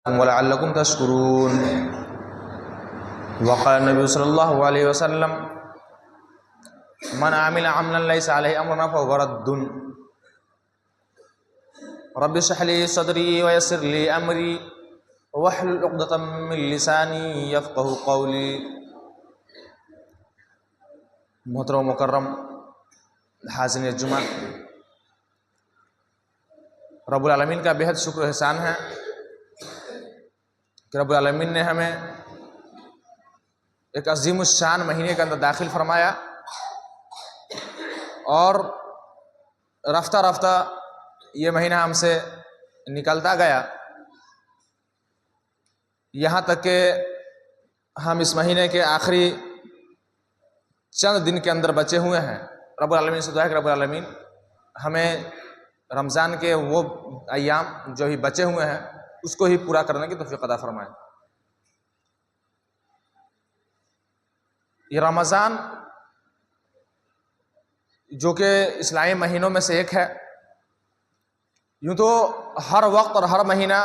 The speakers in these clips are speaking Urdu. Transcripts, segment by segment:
وَلَعَلَّكُمْ تَشْكُرُونَ. وقال النبي صلى الله عليه وسلم من عمل عملا ليس عليه أمرنا فهو رد. رب اشرح لي صدري ويسر لي أمري واحلل عقدة من لساني يفقهوا قولي. محترم و مکرم حاضرین جمعہ، رب العالمین کا بہت شکر و احسان ہے کہ رب العالمین نے ہمیں ایک عظیم الشان مہینے کے اندر داخل فرمایا اور رفتہ رفتہ یہ مہینہ ہم سے نکلتا گیا، یہاں تک کہ ہم اس مہینے کے آخری چند دن کے اندر بچے ہوئے ہیں. رب العالمین سے دعا ہے کہ رب العالمین ہمیں رمضان کے وہ ایام جو ہی بچے ہوئے ہیں اس کو ہی پورا کرنے کی توفیق عطا فرمائے. یہ رمضان جو کہ اسلامی مہینوں میں سے ایک ہے، یوں تو ہر وقت اور ہر مہینہ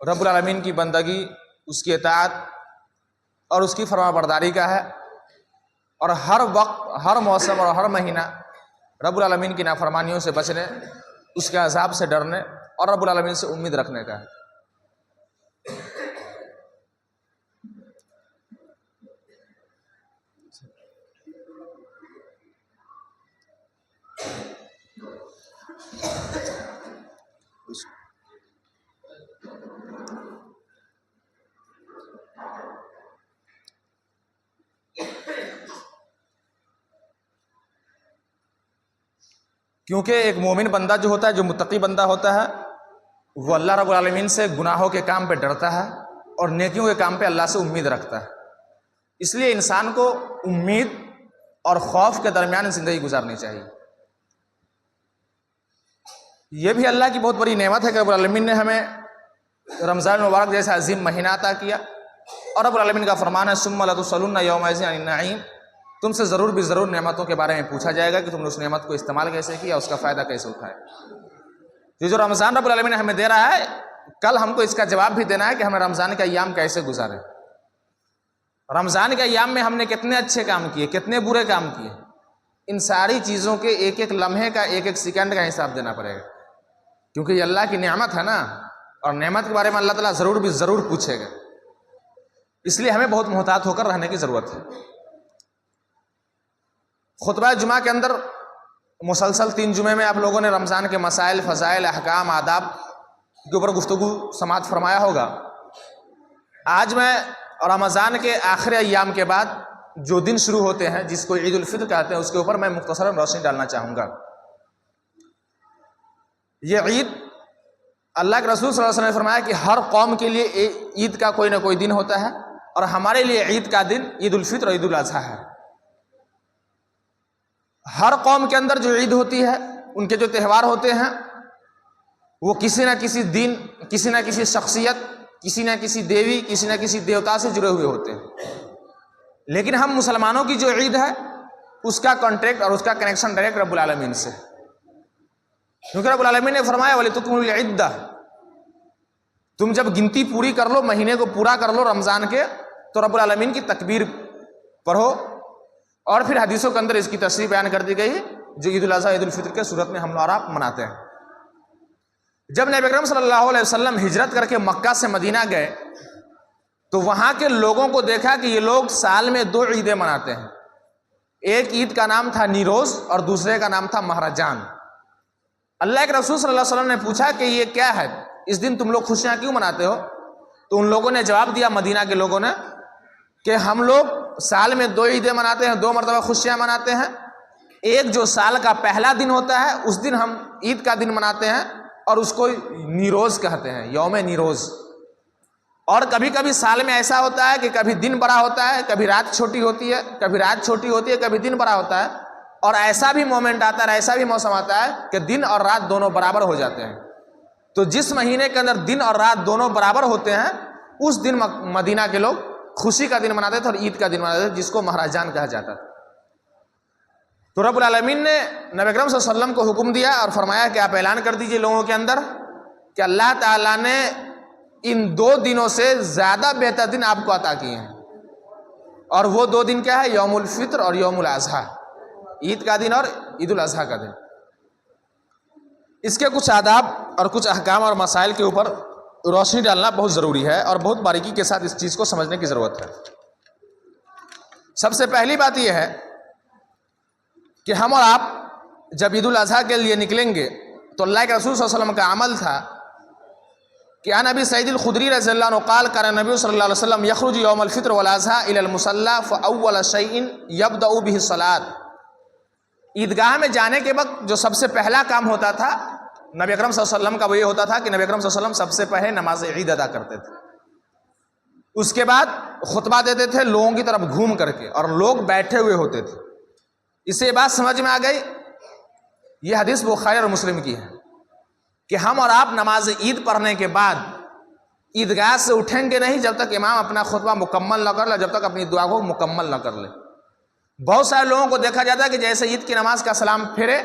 رب العالمین کی بندگی، اس کی اطاعت اور اس کی فرما برداری کا ہے، اور ہر وقت، ہر موسم اور ہر مہینہ رب العالمین کی نافرمانیوں سے بچنے، اس کے عذاب سے ڈرنے اور رب العالمین سے امید رکھنے کا ہے. کیونکہ ایک مومن بندہ جو ہوتا ہے، جو متقی بندہ ہوتا ہے، وہ اللہ رب العالمین سے گناہوں کے کام پہ ڈرتا ہے اور نیکیوں کے کام پہ اللہ سے امید رکھتا ہے. اس لیے انسان کو امید اور خوف کے درمیان زندگی گزارنی چاہیے. یہ بھی اللہ کی بہت بڑی نعمت ہے کہ رب العالمین نے ہمیں رمضان مبارک جیسا عظیم مہینہ عطا کیا، اور رب العالمین کا فرمان ہے ثم لتسألن یومئذ عن النعیم، تم سے ضرور بھی ضرور نعمتوں کے بارے میں پوچھا جائے گا کہ تم نے اس نعمت کو استعمال کیسے کیا، اس کا فائدہ کیسے اٹھایا. یہ جو رمضان رب العالمین ہمیں دے رہا ہے، کل ہم کو اس کا جواب بھی دینا ہے کہ ہمیں رمضان کے ایام کیسے گزارے. رمضان کے ایام میں ہم نے کتنے اچھے کام کیے، کتنے برے کام کیے، ان ساری چیزوں کے ایک ایک لمحے کا، ایک ایک سیکنڈ کا حساب دینا پڑے گا، کیونکہ یہ اللہ کی نعمت ہے نا، اور نعمت کے بارے میں اللہ تعالیٰ ضرور بھی ضرور پوچھے گا. اس لیے ہمیں بہت محتاط ہو کر رہنے کی ضرورت ہے. خطبہ جمعہ کے اندر مسلسل 3 جمعے میں آپ لوگوں نے رمضان کے مسائل، فضائل، احکام، آداب کے اوپر گفتگو سماعت فرمایا ہوگا. آج میں رمضان کے آخری ایام کے بعد جو دن شروع ہوتے ہیں، جس کو عید الفطر کہتے ہیں، اس کے اوپر میں مختصراً روشنی ڈالنا چاہوں گا. یہ عید، اللہ کے رسول صلی اللہ علیہ وسلم نے فرمایا کہ ہر قوم کے لیے عید کا کوئی نہ کوئی دن ہوتا ہے، اور ہمارے لیے عید کا دن عید الفطر اور عید الاضحیٰ ہے. ہر قوم کے اندر جو عید ہوتی ہے، ان کے جو تہوار ہوتے ہیں، وہ کسی نہ کسی دین، کسی نہ کسی شخصیت، کسی نہ کسی دیوی، کسی نہ کسی دیوتا سے جڑے ہوئے ہوتے ہیں. لیکن ہم مسلمانوں کی جو عید ہے، اس کا کانٹیکٹ اور اس کا کنیکشن ڈائریکٹ رب العالمین سے، کیونکہ رب العالمین نے فرمایا وَلِتُكْمِلُوا الْعِدَّةَ، تم جب گنتی پوری کر لو، مہینے کو پورا کر لو رمضان کے، تو رب العالمین کی تکبیر پڑھو. اور پھر حدیثوں کے اندر اس کی تشریح بیان کر دی گئی جو عید الاضحیٰ عید الفطر کے صورت میں ہم اور آپ مناتے ہیں. جب نبی اکرم صلی اللہ علیہ وسلم ہجرت کر کے مکہ سے مدینہ گئے تو وہاں کے لوگوں کو دیکھا کہ یہ لوگ سال میں 2 عیدیں مناتے ہیں. ایک عید کا نام تھا نیروز اور دوسرے کا نام تھا مہرجان. اللہ کے رسول صلی اللہ علیہ وسلم نے پوچھا کہ یہ کیا ہے، اس دن تم لوگ خوشیاں کیوں مناتے ہو؟ تو ان لوگوں نے جواب دیا، مدینہ کے لوگوں نے، کہ ہم لوگ سال میں 2 عیدیں مناتے ہیں، 2 مرتبہ خوشیاں مناتے ہیں. ایک جو سال کا پہلا دن ہوتا ہے، اس دن ہم عید کا دن مناتے ہیں اور اس کو نیروز کہتے ہیں، یوم نیروز. اور کبھی کبھی سال میں ایسا ہوتا ہے کہ کبھی دن بڑا ہوتا ہے، کبھی رات چھوٹی ہوتی ہے، کبھی رات چھوٹی ہوتی ہے، کبھی دن بڑا ہوتا ہے. اور ایسا بھی مومنٹ آتا ہے، ایسا بھی موسم آتا ہے کہ دن اور رات دونوں برابر ہو جاتے ہیں. تو جس مہینے کے اندر دن اور رات دونوں برابر ہوتے ہیں، اس دن مدینہ کے لوگ خوشی کا دن مناتے تھے اور عید کا دن مناتے تھے، جس کو مہرجان کہا جاتا تھا. تو رب العالمین نے نبی اکرم صلی اللہ علیہ وسلم کو حکم دیا اور فرمایا کہ آپ اعلان کر دیجئے لوگوں کے اندر کہ اللہ تعالیٰ نے ان 2 دنوں سے زیادہ بہتر دن آپ کو عطا کیے ہیں، اور وہ 2 دن کیا ہے؟ یوم الفطر اور یوم الاضحیٰ، عید کا دن اور عید الاضحیٰ کا دن۔ اس کے کچھ آداب اور کچھ احکام اور مسائل کے اوپر روشنی ڈالنا بہت ضروری ہے، اور بہت باریکی کے ساتھ اس چیز کو سمجھنے کی ضرورت ہے۔ سب سے پہلی بات یہ ہے کہ ہم اور آپ جب عید الاضحیٰ کے لیے نکلیں گے تو اللہ کے رسول صلی اللہ علیہ وسلم کا عمل تھا کہ عن ابی سعید الخدری رضی اللہ عنہ قال کان نبی صلی اللہ علیہ وسلم یخرج یوم الفطر والاضحیٰ الی المصلی فاول شیء یبدأ بہ الصلاۃ۔ عیدگاہ میں جانے کے وقت جو سب سے پہلا کام ہوتا تھا نبی اکرم صلی اللہ علیہ وسلم کا، وہ یہ ہوتا تھا کہ نبی اکرم صلی اللہ علیہ وسلم سب سے پہلے نماز عید ادا کرتے تھے، اس کے بعد خطبہ دیتے تھے لوگوں کی طرف گھوم کر کے، اور لوگ بیٹھے ہوئے ہوتے تھے۔ اس سے یہ بات سمجھ میں آ گئی، یہ حدیث بخاری اور مسلم کی ہے کہ ہم اور آپ نماز عید پڑھنے کے بعد عیدگاہ سے اٹھیں گے نہیں جب تک امام اپنا خطبہ مکمل نہ کر لے، جب تک اپنی دعا کو مکمل نہ کر لے۔ بہت سارے لوگوں کو دیکھا جاتا ہے کہ جیسے عید کی نماز کا سلام پھیرے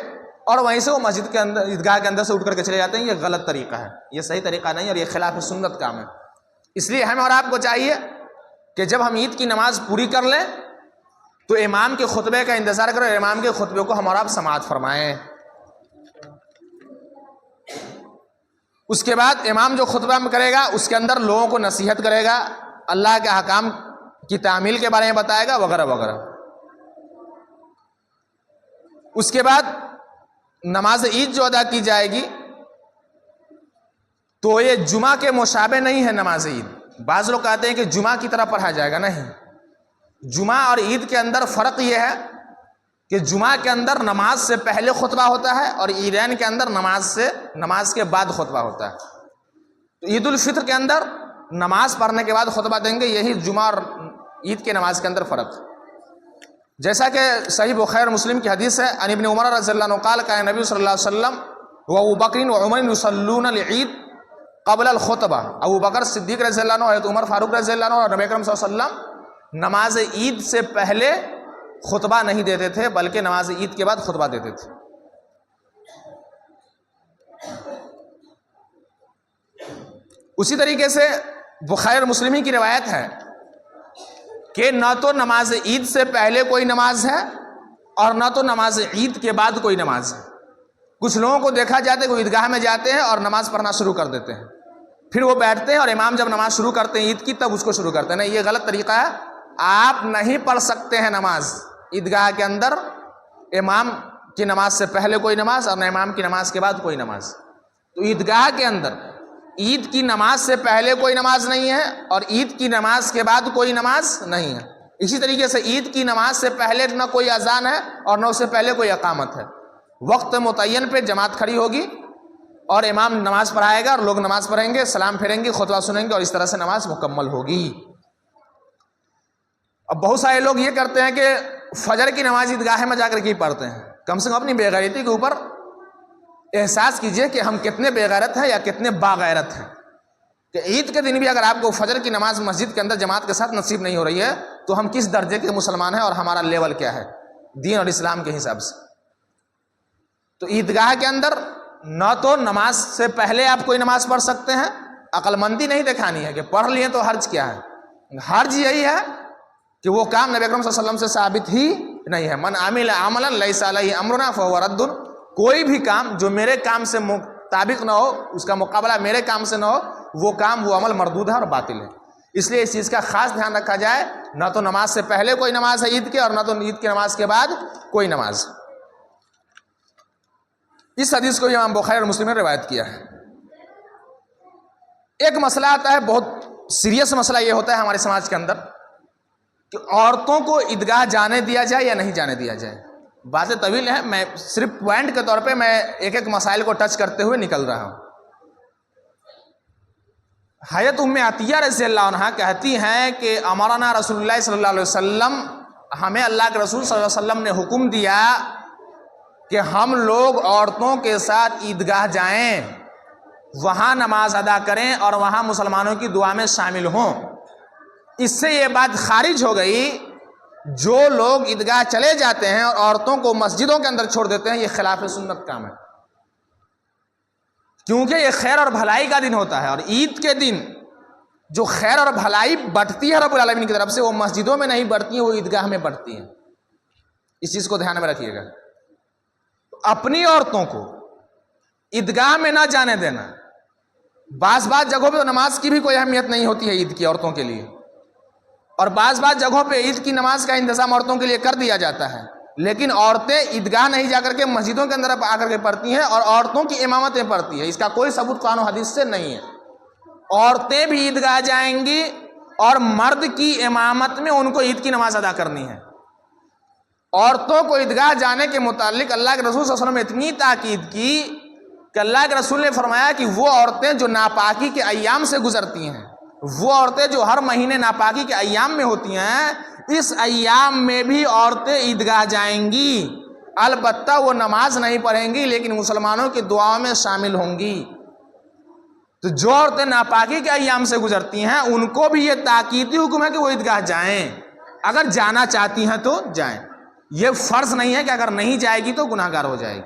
اور وہیں سے وہ مسجد کے اندر، عیدگاہ کے اندر سے اٹھ کر کے چلے جاتے ہیں۔ یہ غلط طریقہ ہے، یہ صحیح طریقہ نہیں، اور یہ خلاف سنت کام ہے۔ اس لیے ہمیں اور آپ کو چاہیے کہ جب ہم عید کی نماز پوری کر لیں تو امام کے خطبے کا انتظار کریں، اور امام کے خطبے کو ہم اور آپ سماعت فرمائیں۔ اس کے بعد امام جو خطبہ میں کرے گا اس کے اندر لوگوں کو نصیحت کرے گا، اللہ کے احکام کی تعمیل کے بارے میں بتائے گا، وغیرہ وغیرہ۔ اس کے بعد نماز عید جو ادا کی جائے گی تو یہ جمعہ کے مشابہ نہیں ہے نماز عید۔ بعض لوگ کہتے ہیں کہ جمعہ کی طرح پڑھا جائے گا، نہیں۔ جمعہ اور عید کے اندر فرق یہ ہے کہ جمعہ کے اندر نماز سے پہلے خطبہ ہوتا ہے، اور عیدین کے اندر نماز کے بعد خطبہ ہوتا ہے۔ تو عید الفطر کے اندر نماز پڑھنے کے بعد خطبہ دیں گے، یہی جمعہ اور عید کے نماز کے اندر فرق ہے۔ جیسا کہ صحیح بخاری اور مسلم کی حدیث ہے، عن ابن عمر رضی اللہ عنہ قال کان نبی صلی اللہ علیہ وسلم وابو بکر وعمر یصلون العید قبل الخطبہ۔ ابو بکر صدیق رضی اللہ عنہ، حضرت عمر فاروق رضی اللہ عنہ اور نبی اکرم صلی اللہ علیہ وسلم نماز عید سے پہلے خطبہ نہیں دیتے تھے، بلکہ نماز عید کے بعد خطبہ دیتے تھے۔ اسی طریقے سے بخاری اور مسلم کی روایت ہے کہ نہ تو نماز عید سے پہلے کوئی نماز ہے اور نہ تو نماز عید کے بعد کوئی نماز ہے۔ کچھ لوگوں کو دیکھا جاتا ہے کہ وہ عیدگاہ میں جاتے ہیں اور نماز پڑھنا شروع کر دیتے ہیں، پھر وہ بیٹھتے ہیں اور امام جب نماز شروع کرتے ہیں عید کی تب اس کو شروع کرتے ہیں۔ نہیں، یہ غلط طریقہ ہے۔ آپ نہیں پڑھ سکتے ہیں نماز عیدگاہ کے اندر امام کی نماز سے پہلے کوئی نماز اور نہ امام کی نماز کے بعد کوئی نماز۔ تو عیدگاہ کے اندر عید کی نماز سے پہلے کوئی نماز نہیں ہے اور عید کی نماز کے بعد کوئی نماز نہیں ہے۔ اسی طریقے سے عید کی نماز سے پہلے نہ کوئی اذان ہے اور نہ اس سے پہلے کوئی اقامت ہے۔ وقت متعین پہ جماعت کھڑی ہوگی اور امام نماز پڑھائے گا اور لوگ نماز پڑھیں گے، سلام پھیریں گے، خطبہ سنیں گے، اور اس طرح سے نماز مکمل ہوگی۔ اب بہت سارے لوگ یہ کرتے ہیں کہ فجر کی نماز عیدگاہ میں جا کر کے پڑھتے ہیں۔ کم سے کم اپنی بے غیرتی کے اوپر احساس کیجئے کہ ہم کتنے بے غیرت ہیں یا کتنے باغیرت ہیں، کہ عید کے دن بھی اگر آپ کو فجر کی نماز مسجد کے اندر جماعت کے ساتھ نصیب نہیں ہو رہی ہے تو ہم کس درجے کے مسلمان ہیں اور ہمارا لیول کیا ہے دین اور اسلام کے حساب سے۔ تو عیدگاہ کے اندر نہ تو نماز سے پہلے آپ کوئی نماز پڑھ سکتے ہیں، عقل مندی نہیں دکھانی ہے کہ پڑھ لیے تو حرج کیا ہے۔ حرج یہی ہے کہ وہ کام نبی اکرم صلی اللہ علیہ وسلم سے ثابت ہی نہیں ہے۔ من عمل عملا لیس علیہ امرنا فہو رد۔ کوئی بھی کام جو میرے کام سے مطابق نہ ہو، اس کا مقابلہ میرے کام سے نہ ہو، وہ کام وہ عمل مردود ہے اور باطل ہے۔ اس لیے اس چیز کا خاص دھیان رکھا جائے، نہ تو نماز سے پہلے کوئی نماز ہے عید کے اور نہ تو عید کی نماز کے بعد کوئی نماز۔ اس حدیث کو امام بخاری اور مسلم نے روایت کیا ہے۔ ایک مسئلہ آتا ہے، بہت سیریس مسئلہ یہ ہوتا ہے ہمارے سماج کے اندر کہ عورتوں کو عیدگاہ جانے دیا جائے یا نہیں جانے دیا جائے۔ باتیں طویل ہیں، میں صرف پوائنٹ کے طور پہ میں ایک ایک مسائل کو ٹچ کرتے ہوئے نکل رہا ہوں۔ حضرت ام عطیہ رضی اللہ عنہ کہتی ہیں کہ امرنا رسول اللہ صلی اللہ علیہ وسلم، ہمیں اللہ کے رسول صلی اللہ علیہ وسلم نے حکم دیا کہ ہم لوگ عورتوں کے ساتھ عیدگاہ جائیں، وہاں نماز ادا کریں اور وہاں مسلمانوں کی دعا میں شامل ہوں۔ اس سے یہ بات خارج ہو گئی، جو لوگ عیدگاہ چلے جاتے ہیں اور عورتوں کو مسجدوں کے اندر چھوڑ دیتے ہیں، یہ خلاف سنت کام ہے، کیونکہ یہ خیر اور بھلائی کا دن ہوتا ہے۔ اور عید کے دن جو خیر اور بھلائی بٹتی ہے رب العالمین کی طرف سے، وہ مسجدوں میں نہیں بڑھتی ہیں، وہ عیدگاہ میں بڑھتی ہیں. اس چیز کو دھیان میں رکھیے گا. اپنی عورتوں کو عیدگاہ میں نہ جانے دینا. بعض جگہوں پہ تو نماز کی بھی کوئی اہمیت نہیں ہوتی ہے عید کی عورتوں کے لیے، اور بعض جگہوں پہ عید کی نماز کا انتظام عورتوں کے لیے کر دیا جاتا ہے، لیکن عورتیں عیدگاہ نہیں جا کر کے مسجدوں کے اندر آ کر کے پڑھتی ہیں اور عورتوں کی امامتیں پڑھتی ہیں. اس کا کوئی ثبوت قرآن و حدیث سے نہیں ہے. عورتیں بھی عیدگاہ جائیں گی اور مرد کی امامت میں ان کو عید کی نماز ادا کرنی ہے. عورتوں کو عیدگاہ جانے کے متعلق اللہ کے رسول صلی اللہ علیہ وسلم نے اتنی تاکید کی کہ اللہ کے رسول نے فرمایا کہ وہ عورتیں جو ناپاکی کے ایام سے گزرتی ہیں، وہ عورتیں جو ہر مہینے ناپاکی کے ایام میں ہوتی ہیں، اس ایام میں بھی عورتیں عیدگاہ جائیں گی. البتہ وہ نماز نہیں پڑھیں گی لیکن مسلمانوں کی دعاؤں میں شامل ہوں گی. تو جو عورتیں ناپاکی کے ایام سے گزرتی ہیں ان کو بھی یہ تاکیدی حکم ہے کہ وہ عیدگاہ جائیں. اگر جانا چاہتی ہیں تو جائیں. یہ فرض نہیں ہے کہ اگر نہیں جائے گی تو گناہ گار ہو جائے گی.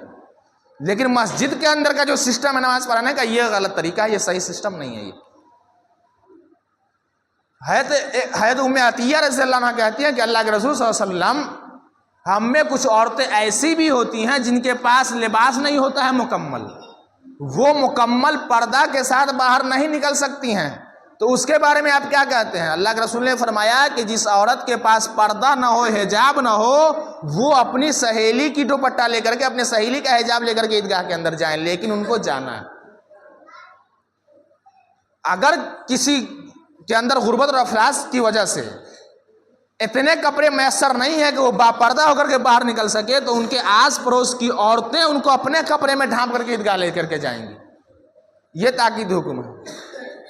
لیکن مسجد کے اندر کا جو سسٹم ہے نماز پڑھانے کا، یہ غلط طریقہ ہے، یہ صحیح سسٹم نہیں ہے. یہ حضرت ام عطیہ رضی اللہ عنہ کہتی ہیں کہ اللہ کے رسول صلی اللہ علیہ وسلم، ہم میں کچھ عورتیں ایسی بھی ہوتی ہیں جن کے پاس لباس نہیں ہوتا ہے مکمل، وہ مکمل پردہ کے ساتھ باہر نہیں نکل سکتی ہیں، تو اس کے بارے میں آپ کیا کہتے ہیں؟ اللہ کے رسول نے فرمایا کہ جس عورت کے پاس پردہ نہ ہو، حجاب نہ ہو، وہ اپنی سہیلی کی دوپٹہ لے کر کے، اپنے سہیلی کا حجاب لے کر کے عیدگاہ کے اندر جائیں، لیکن ان کو جانا ہے. اگر کسی کے اندر غربت اور افلاس کی وجہ سے اتنے کپڑے میسر نہیں ہے کہ وہ باپردہ ہو کر کے باہر نکل سکے، تو ان کے آس پڑوس کی عورتیں ان کو اپنے کپڑے میں ڈھانپ کر کے عیدگاہ لے کر کے جائیں گی. یہ تاکید حکم ہے.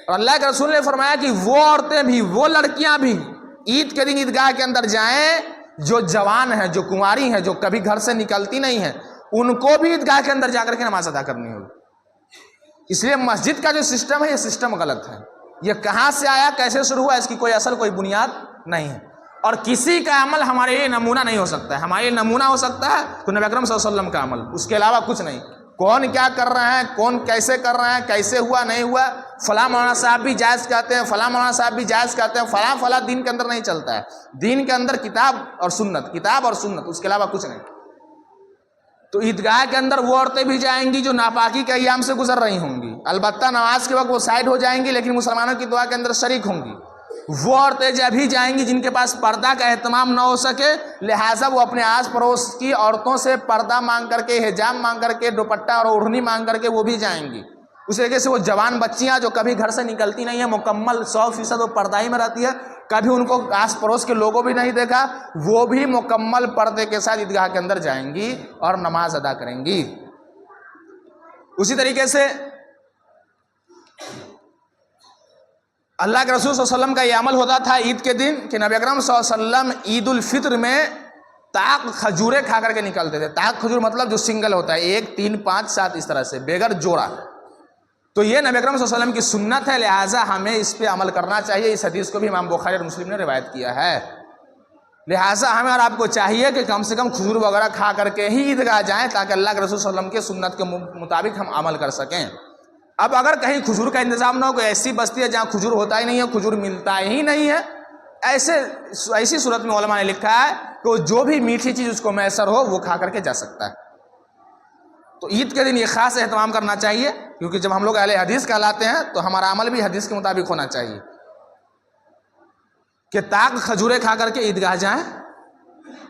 اور اللہ کے رسول نے فرمایا کہ وہ عورتیں بھی، وہ لڑکیاں بھی عید کے دن عیدگاہ کے اندر جائیں جو جوان ہیں، جو کنواری ہیں، جو کبھی گھر سے نکلتی نہیں ہیں، ان کو بھی عیدگاہ کے اندر جا کر کے نماز ادا کرنی ہوگی. اس لیے مسجد کا جو سسٹم ہے یہ سسٹم غلط ہے. یہ کہاں سے آیا، کیسے شروع ہوا، اس کی کوئی اصل کوئی بنیاد نہیں ہے. اور کسی کا عمل ہمارے لیے نمونہ نہیں ہو سکتا ہے. ہمارے لیے نمونہ ہو سکتا ہے تو نبی اکرم صلی اللہ علیہ وسلم کا عمل، اس کے علاوہ کچھ نہیں. کون کیا کر رہے ہیں، کون کیسے کر رہے ہیں، کیسے ہوا نہیں ہوا، فلاں مولانا صاحب بھی جائز کہتے ہیں، فلاں مولانا صاحب بھی جائز کہتے ہیں، فلاں دین کے اندر نہیں چلتا ہے. دین کے اندر کتاب اور سنت، کتاب اور سنت، اس کے علاوہ کچھ نہیں. تو عیدگاہ کے اندر وہ عورتیں بھی جائیں گی جو ناپاکی کے ایام سے گزر رہی ہوں گی. البتہ نماز کے وقت وہ سائڈ ہو جائیں گی لیکن مسلمانوں کی دعا کے اندر شریک ہوں گی. وہ عورتیں جب ہی جائیں گی جن کے پاس پردہ کا اہتمام نہ ہو سکے، لہٰذا وہ اپنے آس پڑوس کی عورتوں سے پردہ مانگ کر کے، حجاب مانگ کر کے، دوپٹہ اور اوڑھنی مانگ کر کے وہ بھی جائیں گی. اس طریقے سے وہ جوان بچیاں جو کبھی گھر سے نکلتی نہیں ہیں، مکمل 100% وہ پردہ ہی میں رہتی ہے، کبھی ان کو آس پڑوس کے لوگوں بھی نہیں دیکھا، وہ بھی مکمل پردے کے ساتھ عیدگاہ کے اندر جائیں گی اور نماز ادا کریں گی. اسی طریقے سے اللہ کے رسول صلی اللہ علیہ وسلم کا یہ عمل ہوتا تھا عید کے دن کہ نبی اکرم صلی اللہ علیہ وسلم عید الفطر میں تاق کھجوریں کھا کر کے نکلتے تھے. تاق کھجور مطلب جو سنگل ہوتا ہے، 1 3 5 7 اس طرح سے، بغیر جوڑا. تو یہ نبی اکرم صلی اللہ علیہ وسلم کی سنت ہے، لہٰذا ہمیں اس پہ عمل کرنا چاہیے. اس حدیث کو بھی امام بخاری اور مسلم نے روایت کیا ہے. لہٰذا ہمیں اور آپ کو چاہیے کہ کم سے کم کھجور وغیرہ کھا کر کے ہی عیدگاہ جائیں تاکہ اللہ کے رسول صلی اللہ علیہ وسلم کے سنت کے مطابق ہم عمل کر سکیں. اب اگر کہیں کھجور کا انتظام نہ ہو، کوئی ایسی بستی ہے جہاں کھجور ہوتا ہی نہیں ہے، کھجور ملتا ہی نہیں ہے، ایسی صورت میں علماء نے لکھا ہے کہ وہ جو بھی میٹھی چیز اس کو میسر ہو وہ کھا کر کے جا سکتا ہے. تو عید کے دن یہ خاص اہتمام کرنا چاہیے، کیونکہ جب ہم لوگ اہل حدیث کہلاتے ہیں تو ہمارا عمل بھی حدیث کے مطابق ہونا چاہیے کہ تاق کھجوریں کھا کر کے عیدگاہ جائیں.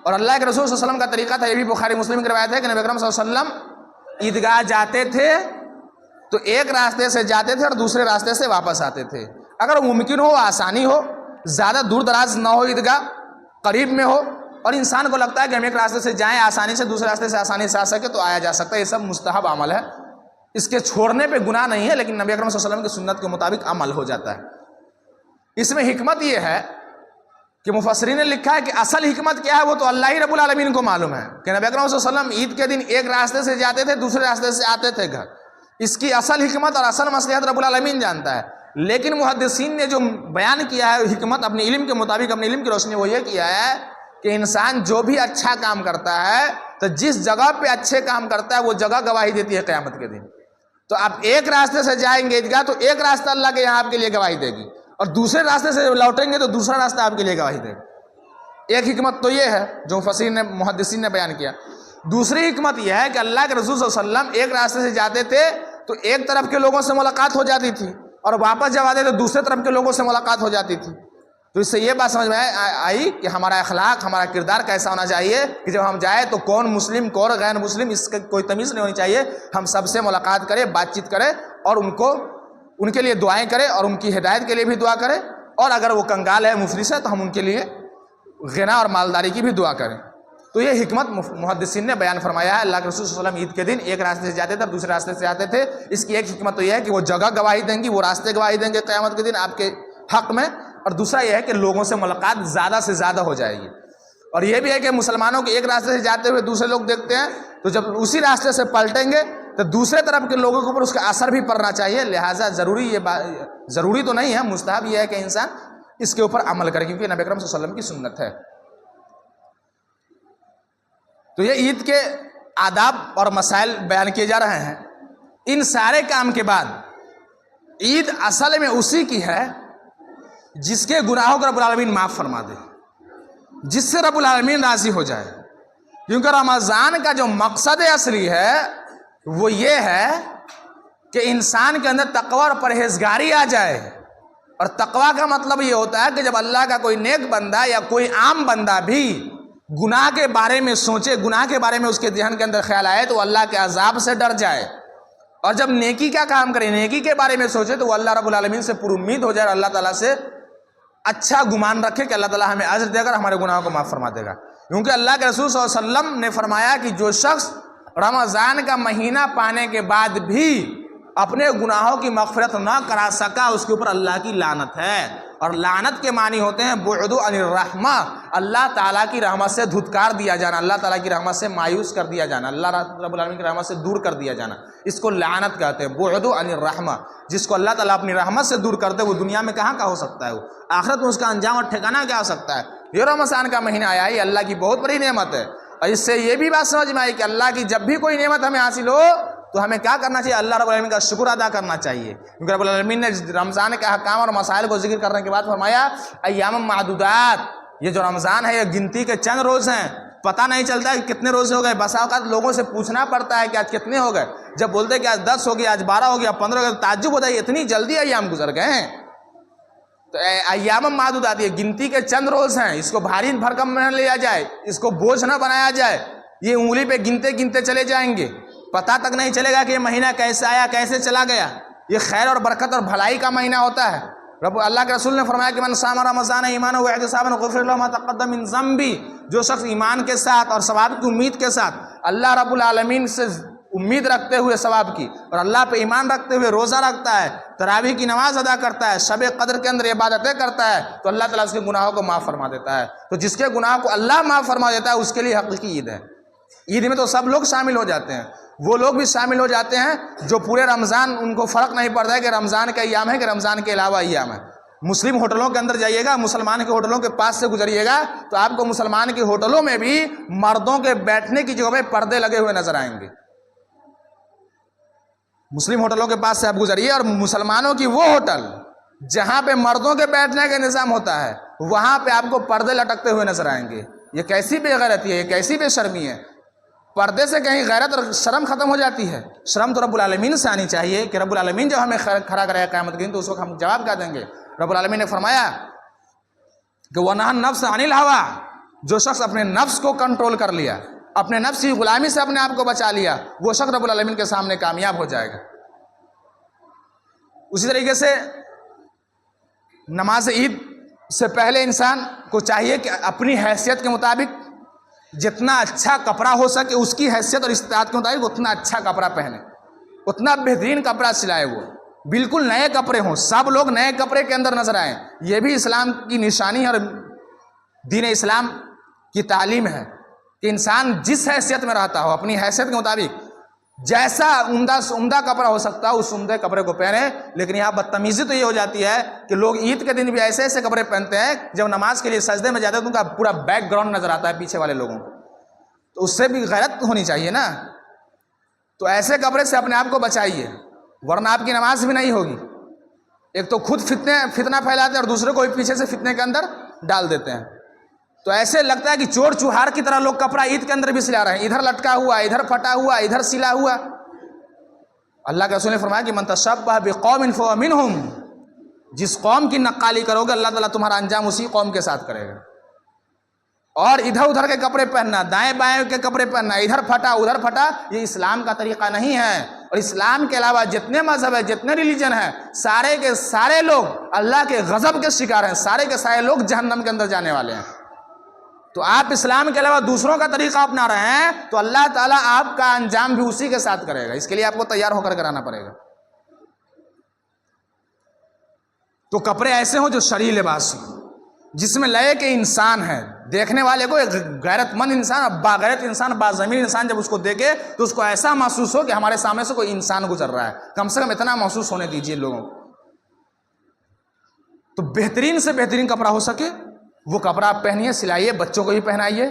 اور اللہ کے رسول صلی اللہ علیہ وسلم کا طریقہ تھا، یہ بھی بخاری مسلم کی روایت ہے کہ نبی اکرم صلی اللہ علیہ وسلم عیدگاہ جاتے تھے تو ایک راستے سے جاتے تھے اور دوسرے راستے سے واپس آتے تھے. اگر ممکن ہو، آسانی ہو، زیادہ دور دراز نہ ہو، عیدگاہ قریب میں ہو اور انسان کو لگتا ہے کہ ہم ایک راستے سے جائیں آسانی سے، دوسرے راستے سے آسانی سے آ سکے تو آیا جا سکتا ہے. یہ سب مستحب عمل ہے، اس کے چھوڑنے پہ گناہ نہیں ہے، لیکن نبی اکرم صلی اللہ علیہ وسلم کی سنت کے مطابق عمل ہو جاتا ہے. اس میں حکمت یہ ہے کہ مفسرین نے لکھا ہے کہ اصل حکمت کیا ہے وہ تو اللہ ہی رب العالمین کو معلوم ہے کہ نبی اکرم صلی اللہ علیہ وسلم عید کے دن ایک راستے سے جاتے تھے، دوسرے راستے سے آتے تھے گھر. اس کی اصل حکمت اور اصل مصلحت رب العالمین جانتا ہے. لیکن محدثین نے جو بیان کیا ہے حکمت اپنے علم کے مطابق، اپنے علم کی روشنی، وہ یہ کیا ہے کہ انسان جو بھی اچھا کام کرتا ہے تو جس جگہ پہ اچھے کام کرتا ہے وہ جگہ گواہی دیتی ہے قیامت کے دن. تو آپ ایک راستے سے جائیں گے عیدگاہ تو ایک راستہ اللہ کے یہاں آپ کے لیے گواہی دے گی، اور دوسرے راستے سے لوٹیں گے تو دوسرا راستہ آپ کے لیے گواہی دے گا۔ ایک حکمت تو یہ ہے جو محدثین نے بیان کیا۔ دوسری حکمت یہ ہے کہ اللہ کے رسول صلی اللہ علیہ وسلم ایک راستے سے جاتے تھے تو ایک طرف کے لوگوں سے ملاقات ہو جاتی تھی، اور واپس جب آتے تو دوسرے طرف کے لوگوں سے ملاقات ہو جاتی تھی۔ تو اس سے یہ بات سمجھ میں آئی کہ ہمارا اخلاق، ہمارا کردار کیسا ہونا چاہیے کہ جب ہم جائیں تو کون مسلم کون غیر مسلم اس کی کوئی تمیز نہیں ہونی چاہیے، ہم سب سے ملاقات کریں، بات چیت کریں، اور ان کے لیے دعائیں کریں، اور ان کی ہدایت کے لیے بھی دعا کریں، اور اگر وہ کنگال ہے، مفلس ہے، تو ہم ان کے لیے غنا اور مالداری کی بھی دعا کریں۔ تو یہ حکمت محدثین نے بیان فرمایا ہے۔ اللہ کے رسول صلی اللہ علیہ وسلم عید کے دن ایک راستے سے جاتے تھے اور دوسرے راستے سے آتے تھے۔ اس کی ایک حکمت تو یہ ہے کہ وہ جگہ گواہی دیں گی، وہ راستے گواہی دیں گے قیامت کے دن آپ کے حق میں، اور دوسرا یہ ہے کہ لوگوں سے ملاقات زیادہ سے زیادہ ہو جائے گی۔ اور یہ بھی ہے کہ مسلمانوں کے ایک راستے سے جاتے ہوئے دوسرے لوگ دیکھتے ہیں تو جب اسی راستے سے پلٹیں گے تو دوسرے طرف کے لوگوں کے اوپر اس کا اثر بھی پڑنا چاہیے، لہٰذا ضروری تو نہیں ہے، مستحب یہ ہے کہ انسان اس کے اوپر عمل کرے، کیونکہ نبی اکرم صلی اللہ علیہ وسلم کی سنت ہے۔ تو یہ عید کے آداب اور مسائل بیان کیے جا رہے ہیں۔ ان سارے کام کے بعد عید اصل میں اسی کی ہے جس کے گناہوں کو رب العالمین معاف فرما دے، جس سے رب العالمین راضی ہو جائے، کیونکہ رمضان کا جو مقصد اصلی ہے وہ یہ ہے کہ انسان کے اندر تقوی اور پرہیزگاری آ جائے۔ اور تقوی کا مطلب یہ ہوتا ہے کہ جب اللہ کا کوئی نیک بندہ یا کوئی عام بندہ بھی گناہ کے بارے میں سوچے، گناہ کے بارے میں اس کے ذہن کے اندر خیال آئے تو وہ اللہ کے عذاب سے ڈر جائے، اور جب نیکی کا کام کرے، نیکی کے بارے میں سوچے تو وہ اللہ رب العالمین سے پر امید ہو جائے اور اللہ تعالیٰ سے اچھا گمان رکھے کہ اللہ تعالیٰ ہمیں اجر دے کر ہمارے گناہوں کو معاف فرما دے گا۔ کیونکہ اللہ کے رسول صلی اللہ علیہ وسلم نے فرمایا کہ جو شخص رمضان کا مہینہ پانے کے بعد بھی اپنے گناہوں کی مغفرت نہ کرا سکا، اس کے اوپر اللہ کی لعنت ہے۔ اور لعنت کے معنی ہوتے ہیں بعد عن الرحمہ، اللہ تعالیٰ کی رحمت سے دھتکار دیا جانا، اللہ تعالیٰ کی رحمت سے مایوس کر دیا جانا، اللہ رب العالمین کی رحمت سے دور کر دیا جانا، اس کو لعنت کہتے ہیں، بعد عن الرحمہ۔ جس کو اللہ تعالیٰ اپنی رحمت سے دور کرتے وہ دنیا میں کہاں کا ہو سکتا ہے، وہ آخرت میں اس کا انجام اور ٹھکانہ کیا ہو سکتا ہے۔ یہ رمضان کا مہینہ آیا ہے، یہ اللہ کی بہت بڑی نعمت ہے، اور اس سے یہ بھی بات سمجھ میں آئی کہ اللہ کی جب بھی کوئی نعمت ہمیں حاصل ہو تو ہمیں کیا کرنا چاہیے، اللہ رب العالمین کا شکر ادا کرنا چاہیے، کیونکہ رب العالمین نے رمضان کے احکام اور مسائل کو ذکر کرنے کے بعد فرمایا ایام معدودات، یہ جو رمضان ہے یہ گنتی کے چند روز ہیں، پتہ نہیں چلتا ہے کہ کتنے روز ہو گئے، بسا اوقات لوگوں سے پوچھنا پڑتا ہے کہ آج کتنے ہو گئے، جب بولتے کہ آج 10 ہو گیا، آج 12 ہو گیا، 15 ہو گیا، تعجب ہوتا ہے اتنی جلدی ایام گزر گئے ہیں۔ تو ایام معدودات یہ گنتی کے چند روز ہیں، اس کو بھاری بھرکم نہ لیا جائے، اس کو بوجھ نہ بنایا جائے، یہ انگلی پہ گنتے گنتے چلے جائیں گے، پتہ تک نہیں چلے گا کہ یہ مہینہ کیسے آیا کیسے چلا گیا۔ یہ خیر اور برکت اور بھلائی کا مہینہ ہوتا ہے۔ اللہ کے رسول نے فرمایا کہ من صام رمضان ایمانا واحتسابا غفر له ما تقدم من ذنبی، جو شخص ایمان کے ساتھ اور ثواب کی امید کے ساتھ اللہ رب العالمین سے امید رکھتے ہوئے ثواب کی اور اللہ پہ ایمان رکھتے ہوئے روزہ رکھتا ہے، تراویح کی نماز ادا کرتا ہے، شب قدر کے اندر عبادتیں کرتا ہے، تو اللہ تعالیٰ اس کے گناہوں کو معاف فرما دیتا ہے۔ تو جس کے گناہوں کو اللہ معاف فرما دیتا ہے اس کے لیے حقیقی عید ہے۔ عید میں تو سب لوگ شامل ہو جاتے ہیں، وہ لوگ بھی شامل ہو جاتے ہیں جو پورے رمضان ان کو فرق نہیں پڑتا ہے کہ رمضان کا ایام ہے کہ رمضان کے علاوہ ایام ہے۔ مسلم ہوٹلوں کے اندر جائیے گا، مسلمان کے ہوٹلوں کے پاس سے گزریے گا تو آپ کو مسلمان کے ہوٹلوں میں بھی مردوں کے بیٹھنے کی جگہ پہ پردے لگے ہوئے نظر آئیں گے۔ مسلم ہوٹلوں کے پاس سے آپ گزریے اور مسلمانوں کی وہ ہوٹل جہاں پہ مردوں کے بیٹھنے کا نظام ہوتا ہے وہاں پہ آپ کو پردے لٹکتے ہوئے نظر آئیں گے۔ یہ کیسی بے غیرتی ہے، یہ کیسی بے شرمی ہے۔ پردے سے کہیں غیرت اور شرم ختم ہو جاتی ہے؟ شرم تو رب العالمین سے آنی چاہیے کہ رب العالمین جب ہمیں کھڑا کرے گا قیامت کے دن تو اس وقت ہم جواب کیا دیں گے؟ رب العالمین نے فرمایا کہ وَنَهَى النَّفْسَ عَنِ الْهَوَىٰ، جو شخص اپنے نفس کو کنٹرول کر لیا، اپنے نفس کی غلامی سے اپنے آپ کو بچا لیا، وہ شخص رب العالمین کے سامنے کامیاب ہو جائے گا۔ اسی طریقے سے نماز عید سے پہلے انسان کو چاہیے کہ اپنی حیثیت کے مطابق جتنا اچھا کپڑا ہو سکے اس کی حیثیت اور استطاعت کے مطابق اتنا اچھا کپڑا پہنے، اتنا بہترین کپڑا سلائے، وہ بالکل نئے کپڑے ہوں، سب لوگ نئے کپڑے کے اندر نظر آئیں۔ یہ بھی اسلام کی نشانی اور دین اسلام کی تعلیم ہے کہ انسان جس حیثیت میں رہتا ہو اپنی حیثیت کے مطابق جیسا عمدہ کپڑا ہو سکتا ہے اس عمدہ کپڑے کو پہنے۔ لیکن یہاں بدتمیزی تو یہ ہو جاتی ہے کہ لوگ عید کے دن بھی ایسے ایسے کپڑے پہنتے ہیں، جب نماز کے لیے سجدے میں جاتے ہیں تو ان کا پورا بیک گراؤنڈ نظر آتا ہے پیچھے والے لوگوں کو، تو اس سے بھی غیرت ہونی چاہیے نا۔ تو ایسے کپڑے سے اپنے آپ کو بچائیے ورنہ آپ کی نماز بھی نہیں ہوگی۔ ایک تو خود فتنہ پھیلاتے ہیں اور دوسرے کو بھی پیچھے سے فتنے کے اندر ڈال دیتے ہیں. تو ایسے لگتا ہے کہ چور چوہار کی طرح لوگ کپڑا عید کے اندر بھی سلا رہے ہیں, ادھر لٹکا ہوا, ادھر پھٹا ہوا, ادھر سلا ہوا. اللہ کے رسول نے فرمایا کہ من تشبہ بقوم فہو منہم, جس قوم کی نقالی کرو گے اللہ تعالیٰ تمہارا انجام اسی قوم کے ساتھ کرے گا. اور ادھر ادھر کے کپڑے پہننا, دائیں بائیں کے کپڑے پہننا, ادھر پھٹا ادھر پھٹا, یہ اسلام کا طریقہ نہیں ہے. اور اسلام کے علاوہ جتنے مذہب ہیں, جتنے ریلیجن ہیں, سارے کے سارے لوگ اللہ کے غضب کے شکار ہیں, سارے کے سارے لوگ جہنم کے اندر جانے والے ہیں. تو آپ اسلام کے علاوہ دوسروں کا طریقہ اپنا رہے ہیں تو اللہ تعالیٰ آپ کا انجام بھی اسی کے ساتھ کرے گا. اس کے لیے آپ کو تیار ہو کر آنا پڑے گا. تو کپڑے ایسے ہوں جو شرعی لباس ہوں, جس میں لائق انسان ہے, دیکھنے والے کو ایک غیرت مند انسان, باغیرت انسان, باضمیر انسان جب اس کو دیکھے تو اس کو ایسا محسوس ہو کہ ہمارے سامنے سے کوئی انسان گزر رہا ہے. کم سے کم اتنا محسوس ہونے دیجیے لوگوں کو. تو بہترین سے بہترین کپڑا ہو سکے وہ کپڑا آپ پہنیے, سلائیے, بچوں کو بھی پہنائیے.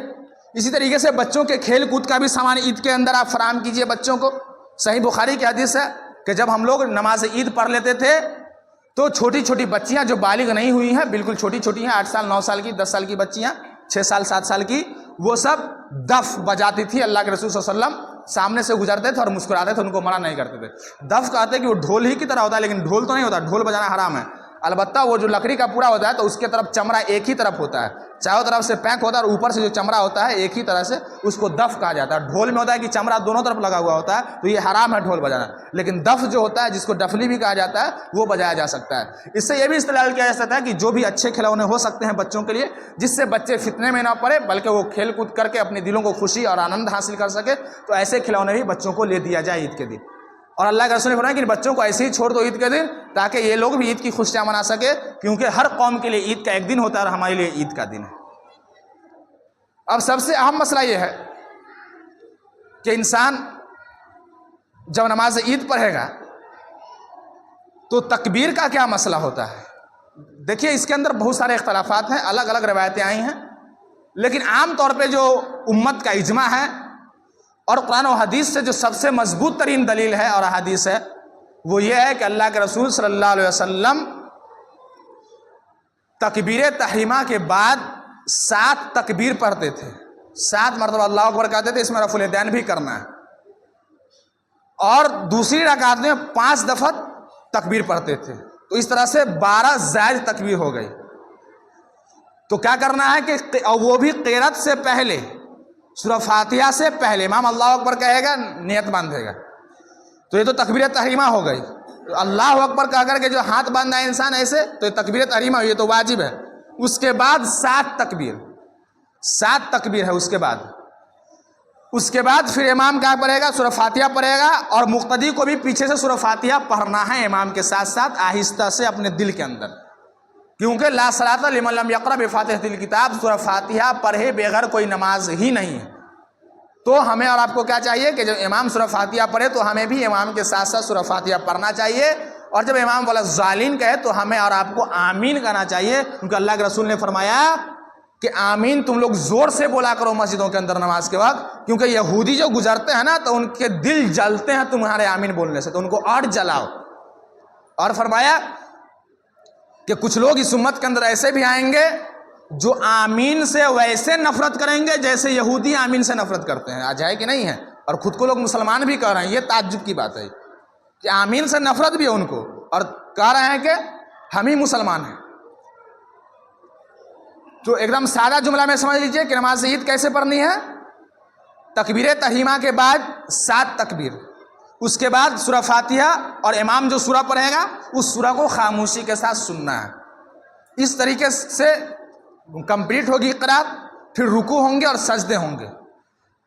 اسی طریقے سے بچوں کے کھیل کود کا بھی سامان عید کے اندر آپ فراہم کیجیے بچوں کو. صحیح بخاری کی حدیث ہے کہ جب ہم لوگ نماز عید پڑھ لیتے تھے تو چھوٹی چھوٹی بچیاں جو بالغ نہیں ہوئی ہیں, بالکل چھوٹی چھوٹی ہیں, 8 سال 9 سال کی, 10 سال کی بچیاں, 6 سال 7 سال کی, وہ سب دف بجاتی تھی. اللہ کے رسول صلی اللہ علیہ وسلم سامنے سے گزرتے تھے اور مسکراتے تھے, ان کو منع نہیں کرتے تھے. دف کہتے کہ وہ ڈھول ہی کی طرح ہوتا ہے, لیکن ڈھول تو نہیں ہوتا, ڈھول بجانا حرام ہے. البتہ وہ جو لکڑی کا پورا ہوتا ہے تو اس کے طرف چمڑا ایک ہی طرف ہوتا ہے, چاروں طرف سے پیک ہوتا ہے, اور اوپر سے جو چمڑا ہوتا ہے ایک ہی طرح سے, اس کو دف کہا جاتا ہے. ڈھول میں ہوتا ہے کہ چمڑا دونوں طرف لگا ہوا ہوتا ہے, تو یہ حرام ہے ڈھول بجانا. لیکن دف جو ہوتا ہے, جس کو ڈفلی بھی کہا جاتا ہے, وہ بجایا جا سکتا ہے. اس سے یہ بھی استدلال کیا جا سکتا ہے کہ جو بھی اچھے کھلونے ہو سکتے ہیں بچوں کے لیے, جس سے بچے فتنے میں نہ پڑے بلکہ وہ کھیل کود کر کے اپنے دلوں کو خوشی اور آنند حاصل کر سکے, تو ایسے کھلونے بھی بچوں کو لے دیا جائے عید کے دن. اور اللہ کے رسول نے فرمایا کہ بچوں کو ایسے ہی چھوڑ دو عید کے دن, تاکہ یہ لوگ بھی عید کی خوشیاں منا سکے, کیونکہ ہر قوم کے لیے عید کا ایک دن ہوتا ہے اور ہمارے لیے عید کا دن ہے. اب سب سے اہم مسئلہ یہ ہے کہ انسان جب نماز عید پڑھے گا تو تکبیر کا کیا مسئلہ ہوتا ہے. دیکھیے اس کے اندر بہت سارے اختلافات ہیں, الگ الگ روایتیں آئی ہیں, لیکن عام طور پہ جو امت کا اجماع ہے اور قرآن و حدیث سے جو سب سے مضبوط ترین دلیل ہے اور حدیث ہے, وہ یہ ہے کہ اللہ کے رسول صلی اللہ علیہ وسلم تکبیر تحریمہ کے بعد 7 تکبیر پڑھتے تھے, 7 مرتبہ اللہ اکبر کہتے تھے. اس میں رفع الیدین بھی کرنا ہے, اور دوسری رکعت میں 5 دفعہ تکبیر پڑھتے تھے. تو اس طرح سے 12 زائد تکبیر ہو گئی. تو کیا کرنا ہے کہ وہ بھی قرات سے پہلے, سورہ فاتحہ سے پہلے امام اللہ اکبر کہے گا, نیت باندھے گا. تو یہ تو تکبیر تحریمہ ہو گئی. تو اللہ اکبر کہہ کر کے جو ہاتھ باندھا ہے انسان ایسے, تو یہ تکبیر تحریمہ, یہ تو واجب ہے. اس کے بعد 7 تکبیر ہے. اس کے بعد پھر امام کیا پڑھے گا, سورہ فاتحہ پڑھے گا, اور مقتدی کو بھی پیچھے سے سورہ فاتحہ پڑھنا ہے امام کے ساتھ ساتھ آہستہ سے اپنے دل کے اندر, کیونکہ لا صلاۃ لمن لم یقرأ بفاتحۃ الکتاب, سورہ فاتحہ پڑھے بغیر کوئی نماز ہی نہیں ہے. تو ہمیں اور آپ کو کیا چاہیے کہ جب امام سورہ فاتحہ پڑھے تو ہمیں بھی امام کے ساتھ ساتھ سورہ فاتحہ پڑھنا چاہیے, اور جب امام والا ظالین کہے تو ہمیں اور آپ کو آمین کہنا چاہیے, کیونکہ اللہ کے رسول نے فرمایا کہ آمین تم لوگ زور سے بولا کرو مسجدوں کے اندر نماز کے وقت, کیونکہ یہودی جو گزرتے ہیں نا تو ان کے دل جلتے ہیں تمہارے آمین بولنے سے, تو ان کو اور جلاؤ. اور فرمایا کہ کچھ لوگ اس امت کے اندر ایسے بھی آئیں گے جو آمین سے ویسے نفرت کریں گے جیسے یہودی آمین سے نفرت کرتے ہیں. آج ہے کہ نہیں ہے, اور خود کو لوگ مسلمان بھی کہہ رہے ہیں. یہ تعجب کی بات ہے کہ آمین سے نفرت بھی ہے ان کو, اور کہہ رہے ہیں کہ ہم ہی مسلمان ہیں. تو ایک دم سادہ جملہ میں سمجھ لیجئے کہ نماز عید کیسے پڑھنی ہے. تکبیر تحریمہ کے بعد 7 تکبیر, اس کے بعد سورہ فاتحہ, اور امام جو سورہ پڑھے گا اس سورہ کو خاموشی کے ساتھ سننا ہے. اس طریقے سے کمپلیٹ ہوگی قرات. پھر رکوع ہوں گے اور سجدے ہوں گے,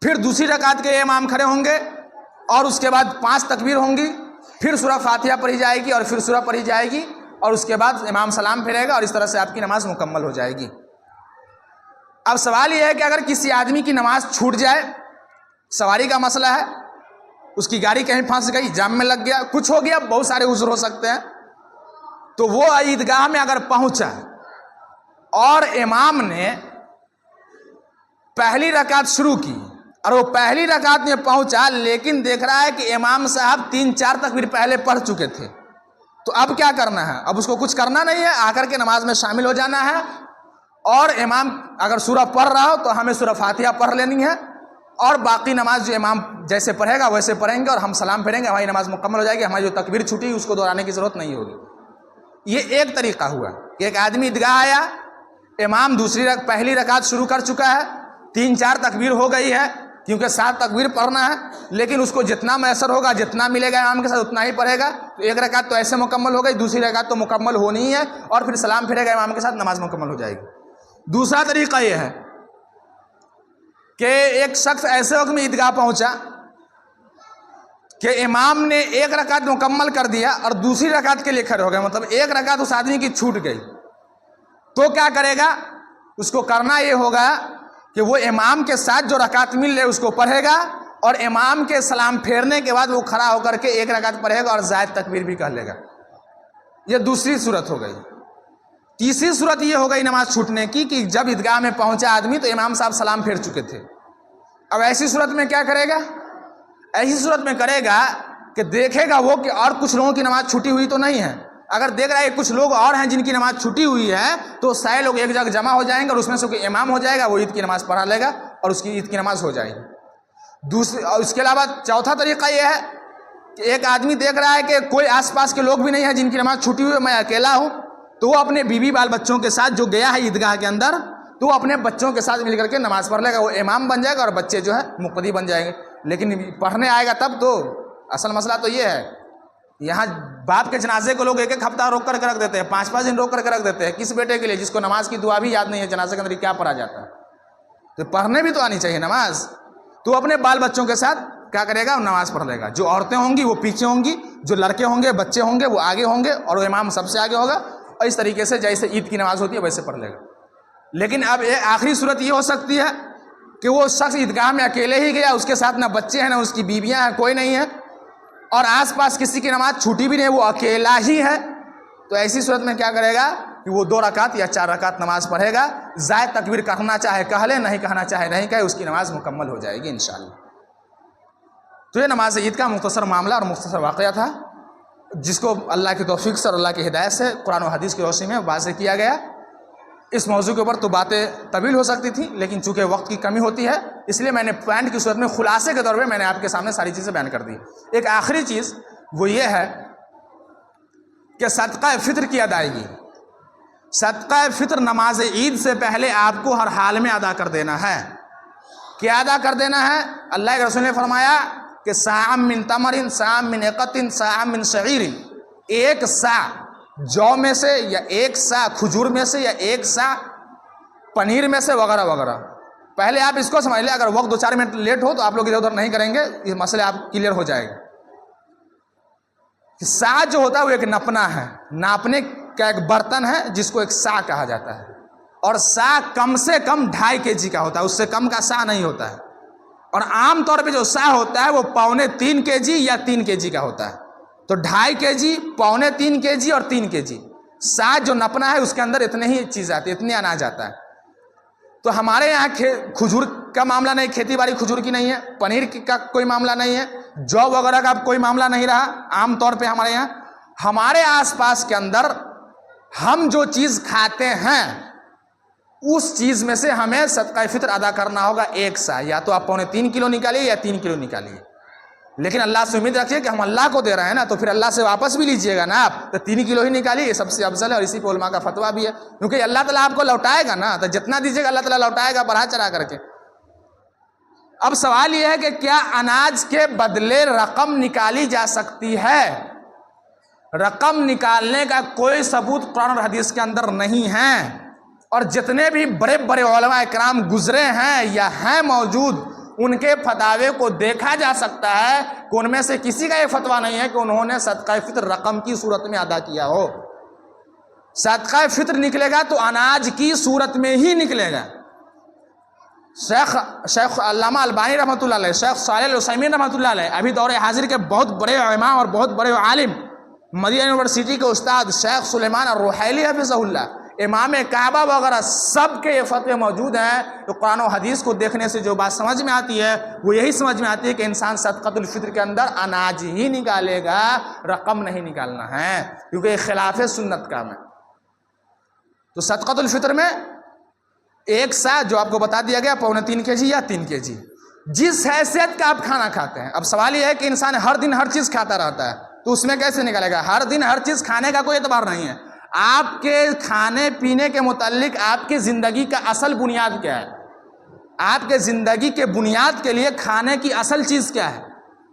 پھر دوسری رکعت کے امام کھڑے ہوں گے, اور اس کے بعد 5 تکبیر ہوں گی, پھر سورہ فاتحہ پڑھی جائے گی, اور پھر سورہ پڑھی جائے گی, اور اس کے بعد امام سلام پھیرے گا, اور اس طرح سے آپ کی نماز مکمل ہو جائے گی. اب سوال یہ ہے کہ اگر کسی آدمی کی نماز چھوٹ جائے, سواری کا مسئلہ ہے, اس کی گاڑی کہیں پھنس گئی, جام میں لگ گیا, کچھ ہو گیا, بہت سارے عذر ہو سکتے ہیں, تو وہ عیدگاہ میں اگر پہنچا اور امام نے پہلی رکعت شروع کی اور وہ پہلی رکعت میں پہنچا, لیکن دیکھ رہا ہے کہ امام صاحب 3-4 تکبیر پہلے پڑھ چکے تھے, تو اب کیا کرنا ہے؟ اب اس کو کچھ کرنا نہیں ہے، آ کر کے نماز میں شامل ہو جانا ہے، اور امام اگر سورہ پڑھ رہا ہو تو ہمیں سورہ فاتحہ پڑھ لینی ہے، اور باقی نماز جو امام جیسے پڑھے گا ویسے پڑھیں گے، اور ہم سلام پھیریں گے، ہماری نماز مکمل ہو جائے گی، ہماری جو تکبیر چھوٹی اس کو دہرانے کی ضرورت نہیں ہوگی۔ یہ ایک طریقہ ہوا کہ ایک آدمی عیدگاہ آیا، امام پہلی رکعت شروع کر چکا ہے، 3-4 تکبیر ہو گئی ہے، کیونکہ 7 تکبیر پڑھنا ہے، لیکن اس کو جتنا میسر ہوگا، جتنا ملے گا امام کے ساتھ اتنا ہی پڑھے گا، تو ایک رکعت تو ایسے مکمل ہو گئی، دوسری رکعت تو مکمل ہونی ہی ہے، اور پھر سلام پھیرے گا امام کے ساتھ، نماز مکمل ہو جائے گی۔ دوسرا طریقہ یہ ہے کہ ایک شخص ایسے وقت میں عیدگاہ پہنچا کہ امام نے ایک رکعت مکمل کر دیا اور دوسری رکعت کے لیے کھڑے ہو گئے، مطلب ایک رکعت اس آدمی کی چھوٹ گئی، تو کیا کرے گا؟ اس کو کرنا یہ ہوگا کہ وہ امام کے ساتھ جو رکعت مل رہے اس کو پڑھے گا، اور امام کے سلام پھیرنے کے بعد وہ کھڑا ہو کر کے ایک رکعت پڑھے گا اور زائد تکبیر بھی کہہ لے گا۔ یہ دوسری صورت ہو گئی۔ تیسری صورت یہ ہو گئی نماز چھوٹنے کی کہ جب عیدگاہ میں پہنچا آدمی تو امام صاحب سلام پھیر چکے تھے۔ اب ایسی صورت میں کیا کرے گا؟ ایسی صورت میں کرے گا کہ دیکھے گا وہ کہ اور کچھ لوگوں کی نماز چھوٹی ہوئی تو نہیں ہے۔ اگر دیکھ رہا ہے کچھ لوگ اور ہیں جن کی نماز چھوٹی ہوئی ہے تو سارے لوگ ایک جگہ جمع ہو جائیں گے، اور اس میں سے کوئی امام ہو جائے گا، وہ عید کی نماز پڑھا لے گا اور اس کی عید کی نماز ہو جائے گی۔ اور اس کے علاوہ چوتھا طریقہ یہ ہے کہ ایک آدمی دیکھ رہا ہے کہ کوئی آس پاس کے لوگ بھی نہیں ہیں جن کی نماز چھوٹی ہوئی ہے، میں اکیلا ہوں، تو وہ اپنے بیوی بال بچوں کے ساتھ جو گیا ہے عیدگاہ کے اندر، تو وہ اپنے بچوں کے ساتھ مل کر کے نماز پڑھ لے گا، وہ امام بن جائے گا اور بچے جو ہے مقتدی بن جائیں گے۔ لیکن پڑھنے آئے گا تب تو اصل مسئلہ تو یہ ہے، یہاں باپ کے جنازے کو لوگ 1 ہفتہ روک کر کے رکھ دیتے ہیں، 5 دن روک کر کے رکھ دیتے ہیں، کس بیٹے کے لیے جس کو نماز کی دعا بھی یاد نہیں ہے، جنازے کے اندر کیا پڑھا جاتا ہے؟ تو پڑھنے بھی تو آنی چاہیے نماز۔ تو اپنے بال بچوں کے ساتھ کیا کرے گا؟ نماز پڑھ لے گا۔ جو عورتیں ہوں گی وہ پیچھے ہوں گی، جو لڑکے ہوں گے بچے ہوں گے وہ آگے ہوں گے، اور وہ امام سب سے آگے ہوگا، اور اس طریقے سے جیسے عید کی نماز ہوتی ہے ویسے پڑھ لے گا۔ لیکن اب آخری صورت یہ ہو سکتی ہے کہ وہ شخص عیدگاہ میں اکیلے ہی گیا، اس کے ساتھ نہ بچے ہیں نہ اس کی بیویاں ہیں، کوئی نہیں ہے، اور آس پاس کسی کی نماز چھوٹی بھی نہیں، وہ اکیلا ہی ہے۔ تو ایسی صورت میں کیا کرے گا کہ وہ 2 رکعت یا 4 رکعت نماز پڑھے گا، زائد تکبیر کہنا چاہے کہہ لے، نہیں کہنا چاہے نہیں کہے، اس کی نماز مکمل ہو جائے گی انشاءاللہ۔ تو یہ نماز عید کا مختصر معاملہ اور مختصر واقعہ تھا، جس کو اللہ کی توفیق سے اور اللہ کی ہدایت سے قرآن و حدیث کی روشنی میں واضح کیا گیا۔ اس موضوع کے اوپر تو باتیں طویل ہو سکتی تھیں، لیکن چونکہ وقت کی کمی ہوتی ہے اس لیے میں نے پوائنٹ کی صورت میں خلاصے کے طور پہ میں نے آپ کے سامنے ساری چیزیں بیان کر دی۔ ایک آخری چیز وہ یہ ہے کہ صدقہ فطر کی ادائیگی، صدقہ فطر نماز عید سے پہلے آپ کو ہر حال میں ادا کر دینا ہے۔ کیا ادا کر دینا ہے؟ اللہ کے رسول نے فرمایا کہ ساعم من تمر، ساعم من اقط، ساعم من شعیر، 1 سا جو میں سے یا 1 سا کھجور میں سے یا 1 سا پنیر میں سے وغیرہ وغیرہ۔ پہلے آپ اس کو سمجھ لیں، اگر وقت 2-4 منٹ لیٹ ہو تو آپ لوگ ادھر ادھر نہیں کریں گے، یہ مسئلے آپ کلیئر ہو جائے گا۔ سا جو ہوتا ہے وہ ایک نپنا ہے، ناپنے کا ایک برتن ہے جس کو ایک سا کہا جاتا ہے، اور سا کم سے کم 2.5 kg کا ہوتا ہے، اس سے کم کا سا نہیں ہوتا ہے، اور عام طور پہ جو سا ہوتا ہے وہ 2.25 kg یا 3 kg کا ہوتا ہے۔ تو 2.5 kg، 3.25 kg اور 3 kg سا جو نپنا ہے اس کے اندر اتنے ہی چیز آتی ہے، اتنے اناج آتا ہے۔ تو ہمارے یہاں کھجور کا معاملہ نہیں، کھیتی باڑی کھجور کی نہیں ہے، پنیر کا کوئی معاملہ نہیں ہے، جو وغیرہ کا کوئی معاملہ نہیں رہا عام طور پہ ہمارے یہاں۔ ہمارے آس پاس کے اندر ہم جو چیز کھاتے ہیں اس چیز میں سے ہمیں صدقہ فطر ادا کرنا ہوگا 1 سا، یا تو آپ 3.25 کلو نکالیے یا 3 کلو نکالیے، لیکن اللہ سے امید رکھیے کہ ہم اللہ کو دے رہے ہیں نا، تو پھر اللہ سے واپس بھی لیجئے گا نا آپ، تو 3 کلو ہی نکالیے، یہ سب سے افضل ہے، اور اسی پہ علماء کا فتویٰ بھی ہے، کیونکہ اللہ تعالیٰ آپ کو لوٹائے گا نا، تو جتنا دیجیے گا اللہ تعالیٰ لوٹائے گا بڑھا چڑھا کر کے۔ اب سوال یہ ہے کہ کیا اناج کے بدلے رقم نکالی جا سکتی ہے؟ رقم نکالنے کا کوئی ثبوت قرآن اور حدیث کے اندر نہیں ہے، اور جتنے بھی بڑے بڑے علماء کرام گزرے ہیں یا ہیں موجود، ان کے فتاوے کو دیکھا جا سکتا ہے کہ ان میں سے کسی کا یہ فتویٰ نہیں ہے کہ انہوں نے صدقہ فطر رقم کی صورت میں ادا کیا ہو۔ صدقہ فطر نکلے گا تو اناج کی صورت میں ہی نکلے گا۔ شیخ علامہ البانی رحمۃ اللہ علیہ، شیخ صالح العثیمین رحمۃ اللہ علیہ، ابھی دور حاضر کے بہت بڑے علماء اور بہت بڑے عالم، مدینہ یونیورسٹی کے استاد شیخ سلیمان الرحیلی حفظہ اللہ، امام کعبہ وغیرہ سب کے یہ فتوے موجود ہیں. تو قرآن و حدیث کو دیکھنے سے جو بات سمجھ میں آتی ہے وہ یہی سمجھ میں آتی ہے کہ انسان صدقۃ الفطر کے اندر اناج ہی نکالے گا، رقم نہیں نکالنا ہے، کیونکہ یہ خلاف سنت کام ہے. تو صدقۃ الفطر میں ایک سا جو آپ کو بتا دیا گیا 3.25 kg یا 3 kg، جس حیثیت کا آپ کھانا کھاتے ہیں. اب سوال یہ ہے کہ انسان ہر دن ہر چیز کھاتا رہتا ہے تو اس میں کیسے نکالے گا؟ ہر دن ہر چیز کھانے کا کوئی اعتبار نہیں ہے. آپ کے کھانے پینے کے متعلق آپ کی زندگی کا اصل بنیاد کیا ہے؟ آپ کے زندگی کے بنیاد کے لیے کھانے کی اصل چیز کیا ہے؟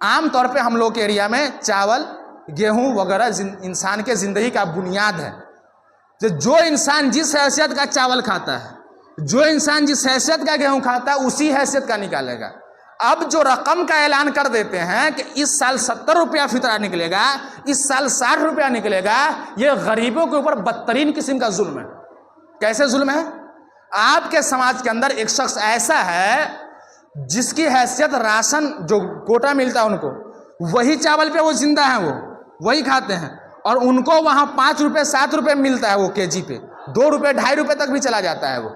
عام طور پہ ہم لوگ کے ایریا میں چاول گیہوں وغیرہ انسان کے زندگی کا بنیاد ہے. جو انسان جس حیثیت کا چاول کھاتا ہے، جو انسان جس حیثیت کا گیہوں کھاتا ہے، اسی حیثیت کا نکالے گا. اب جو رقم کا اعلان کر دیتے ہیں کہ اس سال 70 روپیہ فطرہ نکلے گا، اس سال 60 روپیہ نکلے گا، یہ غریبوں کے اوپر بدترین قسم کا ظلم ہے. کیسے ظلم ہے؟ آپ کے سماج کے اندر ایک شخص ایسا ہے جس کی حیثیت راشن جو کوٹا ملتا ہے ان کو، وہی چاول پہ وہ زندہ ہیں، وہ وہی کھاتے ہیں، اور ان کو وہاں 5 روپے 7 روپے ملتا ہے وہ kg پہ، 2 روپے 2.5 روپے تک بھی چلا جاتا ہے وہ.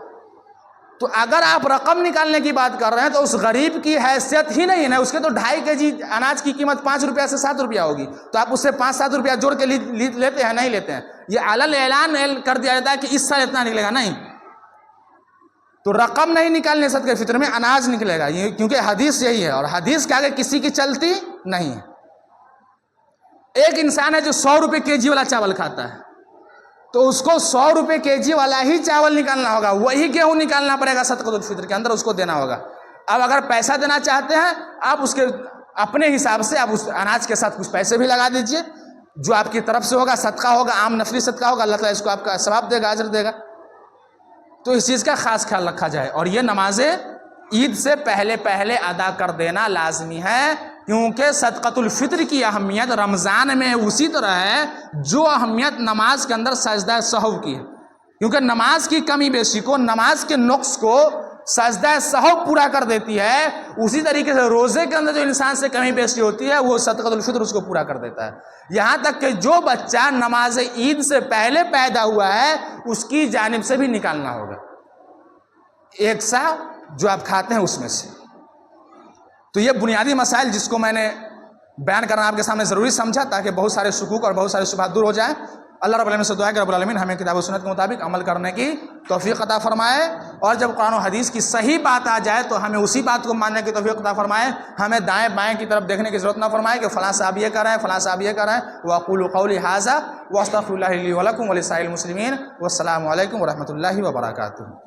تو اگر آپ رقم نکالنے کی بات کر رہے ہیں تو اس غریب کی حیثیت ہی نہیں ہے نا. اس کے تو 2.5 kg اناج کی قیمت 5 روپیہ سے 7 روپیہ ہوگی، تو آپ اس سے 5-7 روپیہ جوڑ کے لیتے ہیں؟ نہیں لیتے ہیں. یہ علل اعلان کر دیا جاتا ہے کہ اس سال اتنا نکلے گا. نہیں، تو رقم نہیں نکالنے صدقہ فطر میں، اناج نکلے گا، کیونکہ حدیث یہی ہے، اور حدیث کے آگے کسی کی چلتی نہیں ہے. ایک انسان ہے جو 100 روپے kg والا چاول کھاتا ہے، تو اس کو 100 روپے kg والا ہی چاول نکالنا ہوگا، وہی گیہوں نکالنا پڑے گا صدقۃ الفطر کے اندر، اس کو دینا ہوگا. اب اگر پیسہ دینا چاہتے ہیں آپ اس کے اپنے حساب سے آپ اس اناج کے ساتھ کچھ پیسے بھی لگا دیجئے، جو آپ کی طرف سے ہوگا، صدقہ ہوگا، عام نفلی صدقہ ہوگا، اللہ تعالیٰ اس کو آپ کا ثواب دے گا، اجر دے گا. تو اس چیز کا خاص خیال رکھا جائے. اور یہ نمازیں عید سے پہلے ادا کر دینا لازمی ہے، کیونکہ صدقۃ الفطر کی اہمیت رمضان میں اسی طرح ہے جو اہمیت نماز کے اندر سجدہ سہو کی ہے. کیونکہ نماز کی کمی بیشی کو، نماز کے نقص کو سجدہ سہو پورا کر دیتی ہے، اسی طریقے سے روزے کے اندر جو انسان سے کمی بیشی ہوتی ہے وہ صدقۃ الفطر اس کو پورا کر دیتا ہے. یہاں تک کہ جو بچہ نماز عید سے پہلے پیدا ہوا ہے اس کی جانب سے بھی نکالنا ہوگا، ایک سا جو آپ کھاتے ہیں اس میں سے. تو یہ بنیادی مسائل جس کو میں نے بیان کرنا آپ کے سامنے ضروری سمجھا تاکہ بہت سارے شکوک اور بہت سارے شبہات دور ہو جائیں. اللہ رب العالمین سے دعا ہے کہ رب العالمین ہمیں کتاب و سنت کے مطابق عمل کرنے کی توفیق عطا فرمائے، اور جب قرآن و حدیث کی صحیح بات آ جائے تو ہمیں اسی بات کو ماننے کی توفیق عطا فرمائے. ہمیں دائیں بائیں کی طرف دیکھنے کی ضرورت نہ فرمائے کہ فلاں صاحب یہ کر رہے ہیں، فلاں صاحب یہ کر رہے ہیں. وَأَقُولُ قَوْلِي هَٰذَا وَأَسْتَغْفِرُ اللَّهَ لِي وَلَكُمْ وَلِسَائِرِ الْمُسْلِمِينَ وَالسَّلَامُ عَلَيْكُمْ وَرَحْمَةُ اللَّهِ وَبَرَكَاتُهُ.